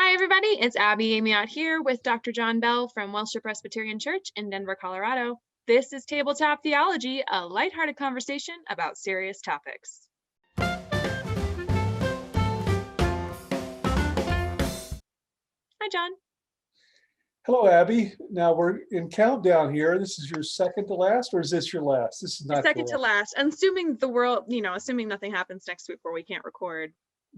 Hi, everybody. It's Abby Amy out here with Dr. John Bell from Wellshire Presbyterian Church in Denver, Colorado. This is Tabletop Theology, a lighthearted conversation about serious topics. Hi, John. Hello, Abby. Now we're in countdown here. This is your second to last, or is this your last? This is not Second your to last. And assuming the world, assuming nothing happens next week where we can't record,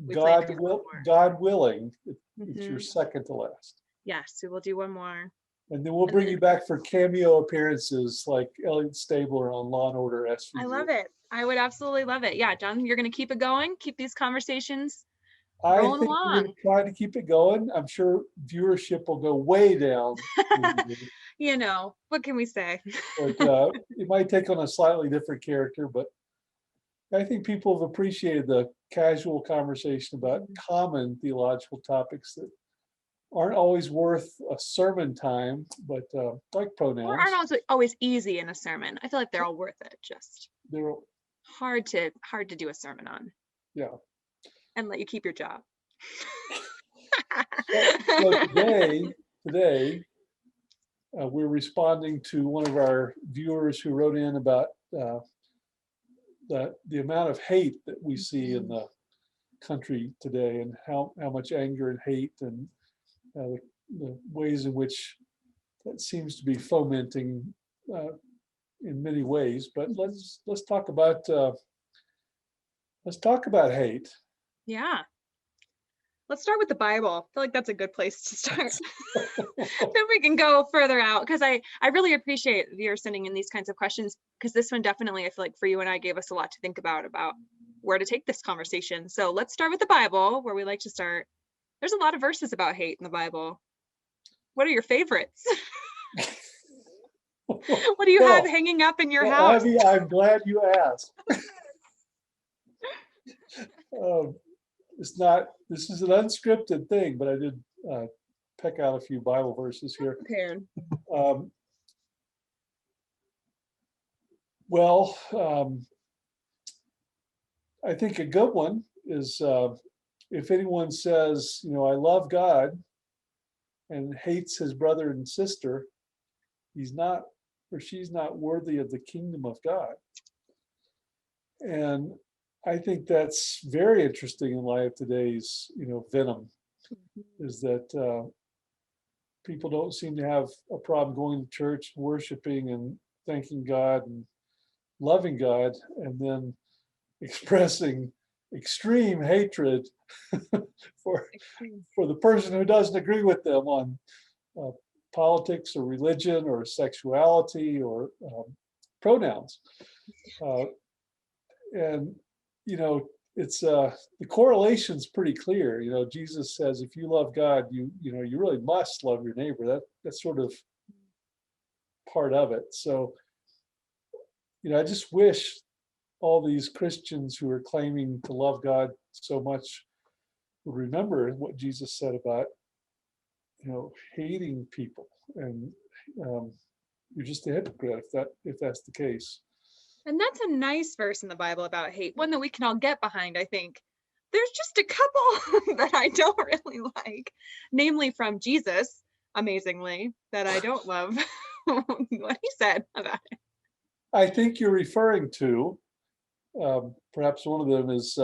we plan to do one more. God willing, it's your second to last. Yes, we will do one more. And then we'll bring you back for cameo appearances like Elliot Stabler on Law and Order SVU. I love it. I would absolutely love it. Yeah, John, you're going to keep it going, keep these conversations rolling I think along. we're going to try to keep it going. I'm sure viewership will go way down. What can we say? But it might take on a slightly different character, but I think people have appreciated the casual conversation about common theological topics that aren't always worth a sermon time, but like pronouns. Or aren't also always easy in a sermon. I feel like they're all worth it. Just they're hard to do a sermon on. Yeah. And let you keep your job. So today we're responding to one of our viewers who wrote in about the amount of hate that we see in the country today, and how much anger and hate, and the ways in which that seems to be fomenting in many ways. But let's talk about hate. Yeah. Let's start with the Bible. I feel like that's a good place to start. Then we can go further out, because I really appreciate viewers sending in these kinds of questions, because this one definitely, I feel like for you and I, gave us a lot to think about where to take this conversation. So let's start with the Bible, where we like to start. There's a lot of verses about hate in the Bible. What are your favorites? What do you have hanging up in your house? Abby, I'm glad you asked. This is an unscripted thing, but I did pick out a few Bible verses here. I think a good one is if anyone says, I love God, and hates his brother and sister, he's not, or she's not worthy of the kingdom of God. And I think that's very interesting in light of today's, venom, is that people don't seem to have a problem going to church, worshiping and thanking God and loving God, and then expressing extreme hatred for the person who doesn't agree with them on politics or religion or sexuality or pronouns. And it's the correlation's pretty clear. Jesus says, if you love God, you really must love your neighbor. That's sort of part of it. So, I just wish all these Christians who are claiming to love God so much would remember what Jesus said about, hating people, and you're just a hypocrite if that's the case. And that's a nice verse in the Bible about hate, one that we can all get behind, I think. There's just a couple that I don't really like, namely from Jesus, amazingly, that I don't love what he said about it. I think you're referring to, perhaps one of them is,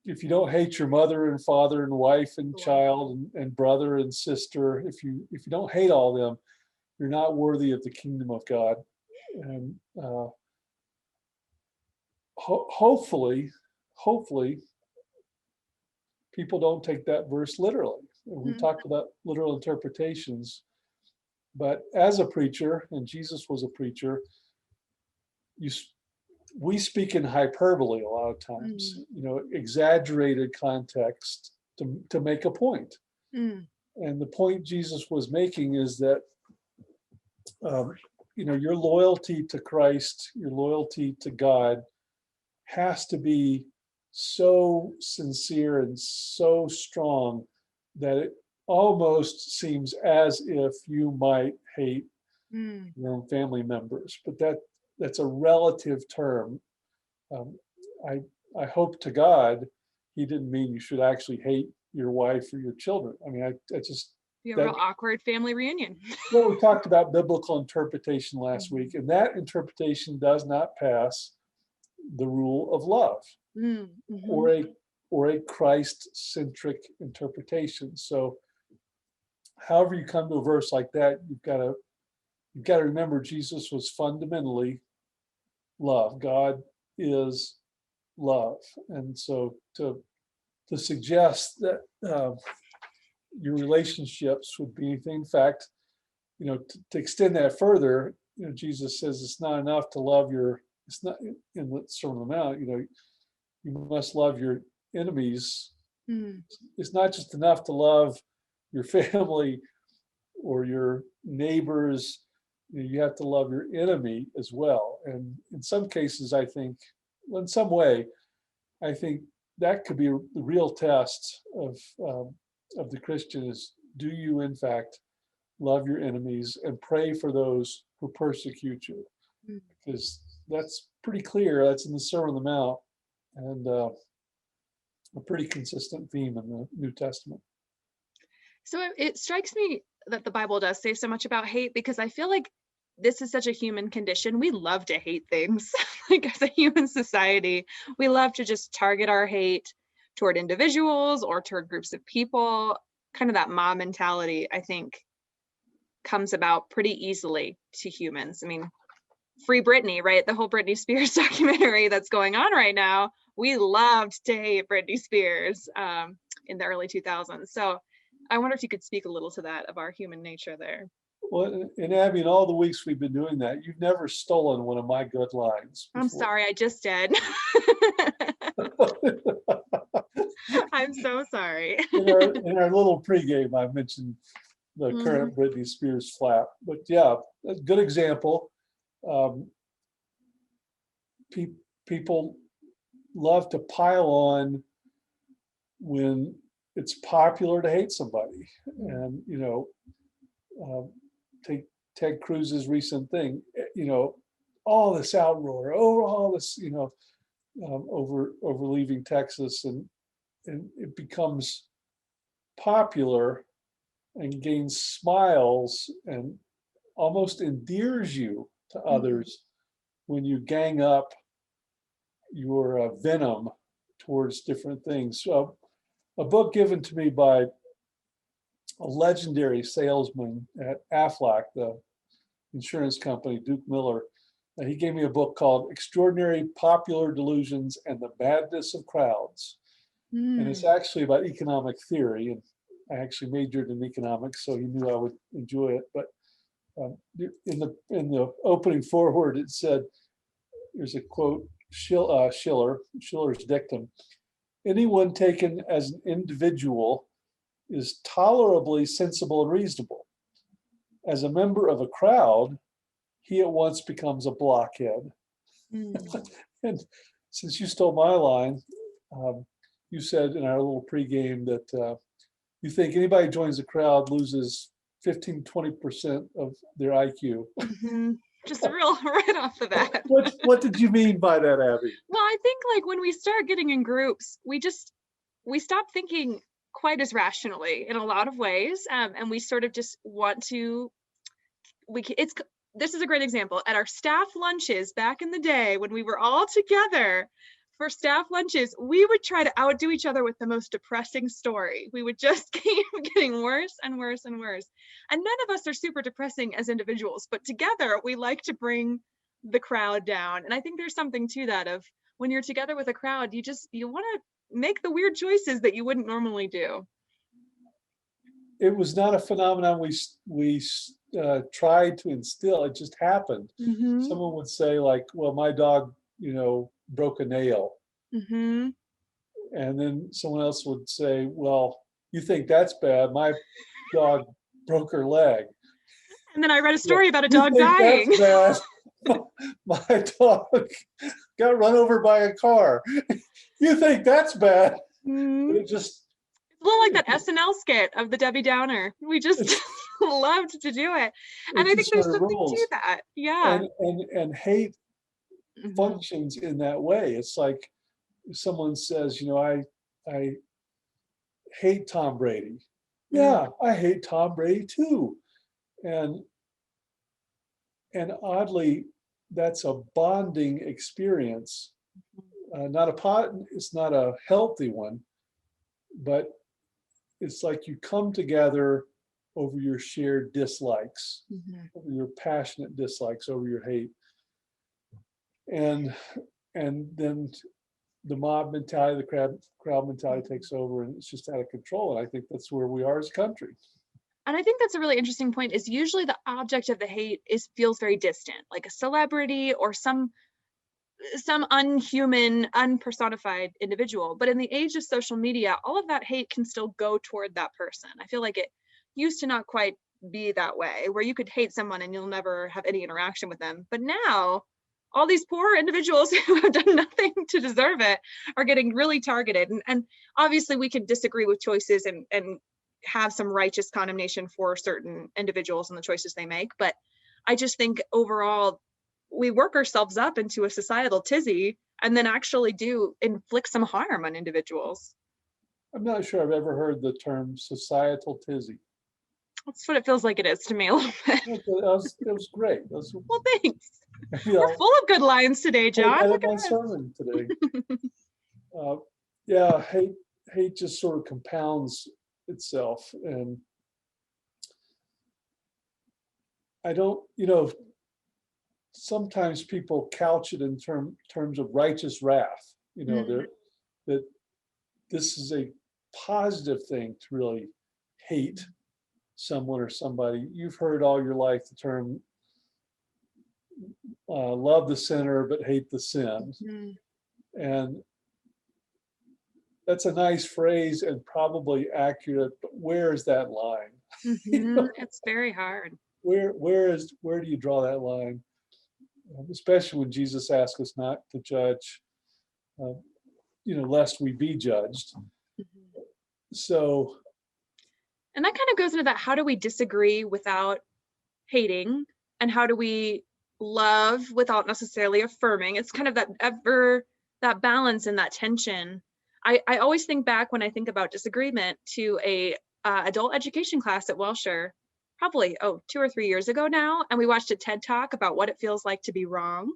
if you don't hate your mother and father and wife and child and brother and sister, if you don't hate all them, you're not worthy of the kingdom of God. And hopefully people don't take that verse literally. We talked about literal interpretations, but as a preacher, and Jesus was a preacher, we speak in hyperbole a lot of times, exaggerated context to make a point. And the point Jesus was making is that your loyalty to Christ, your loyalty to God has to be so sincere and so strong that it almost seems as if you might hate your own family members. But that's a relative term. I hope to God he didn't mean you should actually hate your wife or your children. I mean, I just, Be a that, real awkward family reunion. well, we talked about biblical interpretation last Mhm. week, and that interpretation does not pass the rule of love or Mm-hmm. a Christ-centric interpretation. So however you come to a verse like that, you've got to remember Jesus was fundamentally love. God is love. And so to suggest that your relationships would be anything, in fact, to extend that further, Jesus says it's not enough to love it's not in the Sermon on the Mount, you must love your enemies. Mm. It's not just enough to love your family or your neighbors. You have to love your enemy as well. And in some cases, I think, well, in some way, I think that could be the real test of the Christian is, do you in fact love your enemies and pray for those who persecute you? Mm. Because that's pretty clear. That's in the Sermon on the Mount, and a pretty consistent theme in the New Testament. So it strikes me that the Bible does say so much about hate, because I feel like this is such a human condition. We love to hate things. Like, as a human society, we love to just target our hate toward individuals or toward groups of people. Kind of that mob mentality, I think, comes about pretty easily to humans. I mean, Free Britney, right? The whole Britney Spears documentary that's going on right now. We loved to hate Britney Spears in the early 2000s. So I wonder if you could speak a little to that, of our human nature there. Well, and Abby, in all the weeks we've been doing that, you've never stolen one of my good lines I'm before. sorry, I just did. I'm so sorry. In our little pregame, I mentioned the Mhm. current Britney Spears flap, but yeah, a good example. People love to pile on when it's popular to hate somebody, and take Ted Cruz's recent thing, all this outroar, all this, over leaving Texas, and it becomes popular and gains smiles and almost endears you to others when you gang up your venom towards different things. So a book given to me by a legendary salesman at Aflac, the insurance company, Duke Miller. He gave me a book called Extraordinary Popular Delusions and the Madness of Crowds. And it's actually about economic theory. And I actually majored in economics, so he knew I would enjoy it. But in the opening foreword, it said, there's a quote, Schiller's dictum: anyone taken as an individual is tolerably sensible and reasonable. As a member of a crowd, he at once becomes a blockhead. And since you stole my line, you said in our little pregame that you think anybody joins the crowd loses 15-20% of their IQ. Just real right off the bat. What did you mean by that, Abby? Well, I think, like, when we start getting in groups, we stop thinking quite as rationally in a lot of ways, and we sort of just want to. This is a great example. At our staff lunches back in the day, when we were all together for staff lunches, we would try to outdo each other with the most depressing story. We would just keep getting worse and worse and worse. And none of us are super depressing as individuals, but together we like to bring the crowd down. And I think there's something to that, of when you're together with a crowd, you want to make the weird choices that you wouldn't normally do. It was not a phenomenon we tried to instill. It just happened. Someone would say, like, well, my dog, broke a nail. And then someone else would say, well, you think that's bad? My dog broke her leg. And then I read a story about a dog You think dying. that's bad? My dog got run over by a car. You think that's bad? It just, a little like that SNL skit of the Debbie Downer. We just loved to do it. And I think there's something to that. Yeah. And hate functions in that way. It's like if someone says, I hate Tom Brady. Yeah, I hate Tom Brady too. And oddly, that's a bonding experience. It's not a healthy one, but it's like you come together over your shared dislikes, over your passionate dislikes, over your hate. And then the mob mentality, the crowd mentality takes over, and it's just out of control. And I think that's where we are as a country. And I think that's a really interesting point, is usually the object of the hate feels very distant, like a celebrity or some unhuman, unpersonified individual. But in the age of social media, all of that hate can still go toward that person. I feel like it used to not quite be that way, where you could hate someone and you'll never have any interaction with them. But now, all these poor individuals who have done nothing to deserve it are getting really targeted. And obviously we can disagree with choices and have some righteous condemnation for certain individuals and the choices they make. But I just think overall, we work ourselves up into a societal tizzy and then actually do inflict some harm on individuals. I'm not sure I've ever heard the term societal tizzy. That's what it feels like it is to me a little bit. It was great. Well, thanks. You know, we're full of good lines today, John. I edit my sermon today. Yeah, hate just sort of compounds itself, and I don't, sometimes people couch it in terms of righteous wrath. That this is a positive thing to really hate someone or somebody. You've heard all your life the term love the sinner but hate the sin. And that's a nice phrase and probably accurate, but where is that line? It's very hard. Where do you draw that line? Especially when Jesus asks us not to judge, lest we be judged. So, and that kind of goes into that, how do we disagree without hating, and how do we love without necessarily affirming? It's kind of that balance and that tension. I always think back, when I think about disagreement, to a adult education class at Welsher, probably 2 or 3 years ago now, and we watched a TED Talk about what it feels like to be wrong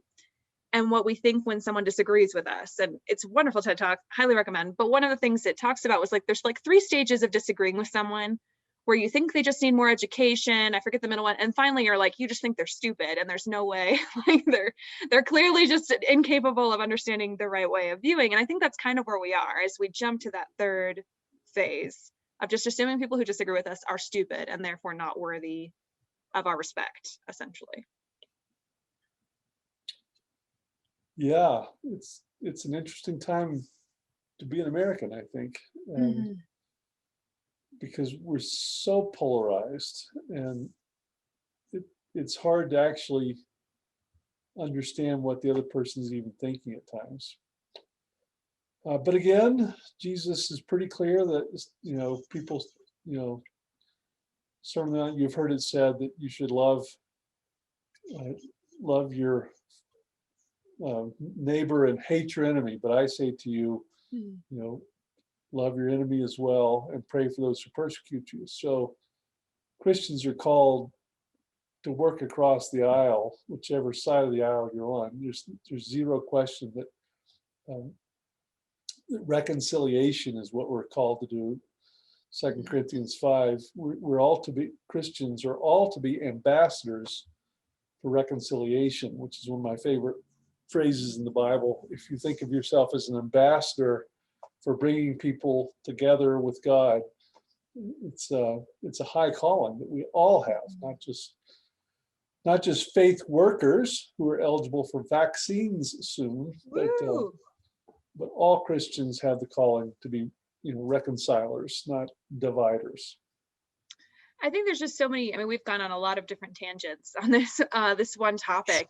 and what we think when someone disagrees with us. And it's a wonderful TED Talk, highly recommend. But one of the things it talks about was there's 3 stages of disagreeing with someone, where you think they just need more education. I forget the middle one. And finally you're you just think they're stupid and there's no way, they're clearly just incapable of understanding the right way of viewing. And I think that's kind of where we are, as we jump to that 3rd phase of just assuming people who disagree with us are stupid and therefore not worthy of our respect, essentially. Yeah, it's an interesting time to be an American, I think. Because we're so polarized, and it's hard to actually understand what the other person is even thinking at times. But again, Jesus is pretty clear that, people, certainly you've heard it said that you should love your neighbor and hate your enemy. But I say to you, love your enemy as well, and pray for those who persecute you. So Christians are called to work across the aisle, whichever side of the aisle you're on. There's zero question that reconciliation is what we're called to do. 2 Corinthians 5, Christians are all to be ambassadors for reconciliation, which is one of my favorite phrases in the Bible. If you think of yourself as an ambassador for bringing people together with God, it's a high calling that we all have, not just faith workers who are eligible for vaccines soon, but all Christians have the calling to be, reconcilers, not dividers. I think there's just so many. We've gone on a lot of different tangents on this one topic,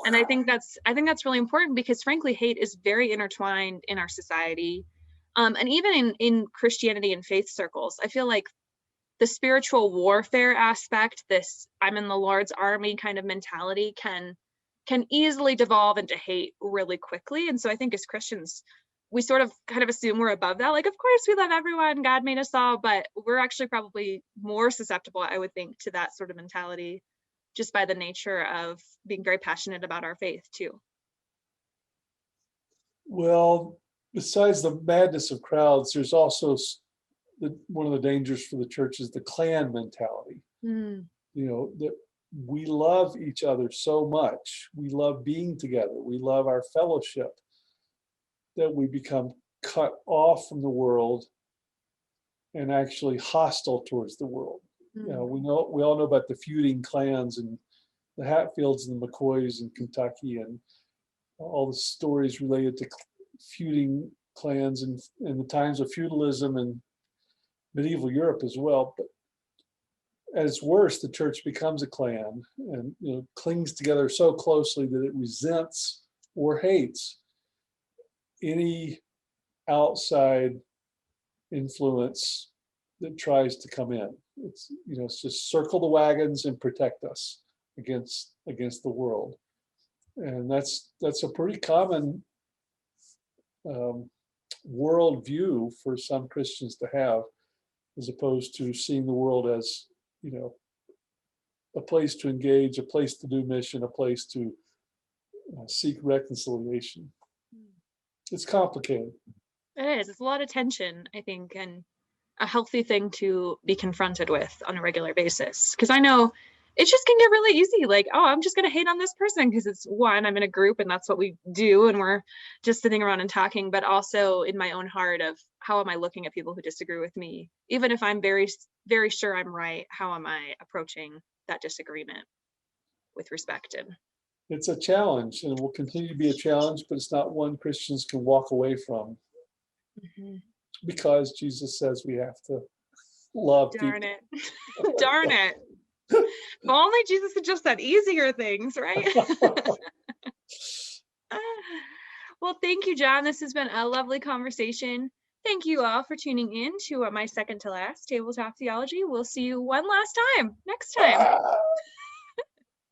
and I think that's really important, because frankly, hate is very intertwined in our society, and even in Christianity and faith circles. I feel like the spiritual warfare aspect, this I'm in the Lord's army kind of mentality, can easily devolve into hate really quickly. And so I think as Christians, we sort of kind of assume we're above that. Like, of course we love everyone, God made us all, but we're actually probably more susceptible, I would think, to that sort of mentality, just by the nature of being very passionate about our faith too. Well, besides the madness of crowds, there's also one of the dangers for the church is the clan mentality. Mm. You know, that we love each other so much. We love being together. We love our fellowship, that we become cut off from the world and actually hostile towards the world. You know, we all know about the feuding clans and the Hatfields and the McCoys in Kentucky, and all the stories related to feuding clans and the times of feudalism in medieval Europe as well. But at its worst, the church becomes a clan and, you know, clings together so closely that it resents or hates any outside influence that tries to come in. It's, you know, it's just circle the wagons and protect us against the world. And that's a pretty common world view for some Christians to have, as opposed to seeing the world as, you know, a place to engage, a place to do mission, a place to seek reconciliation. It's complicated. It is. It's a lot of tension, I think, and a healthy thing to be confronted with on a regular basis. Because I know it just can get really easy. Like, oh, I'm just going to hate on this person because it's one, I'm in a group and that's what we do. And we're just sitting around and talking, but also in my own heart of how am I looking at people who disagree with me? Even if I'm very, very sure I'm right, how am I approaching that disagreement with respect? And it's a challenge, and it will continue to be a challenge, but it's not one Christians can walk away from, because Jesus says we have to love darn people. it. Darn it. If only Jesus had just said easier things, right? Well, thank you, John. This has been a lovely conversation. Thank you all for tuning in to my second to last Tabletop Theology. We'll see you one last time next time.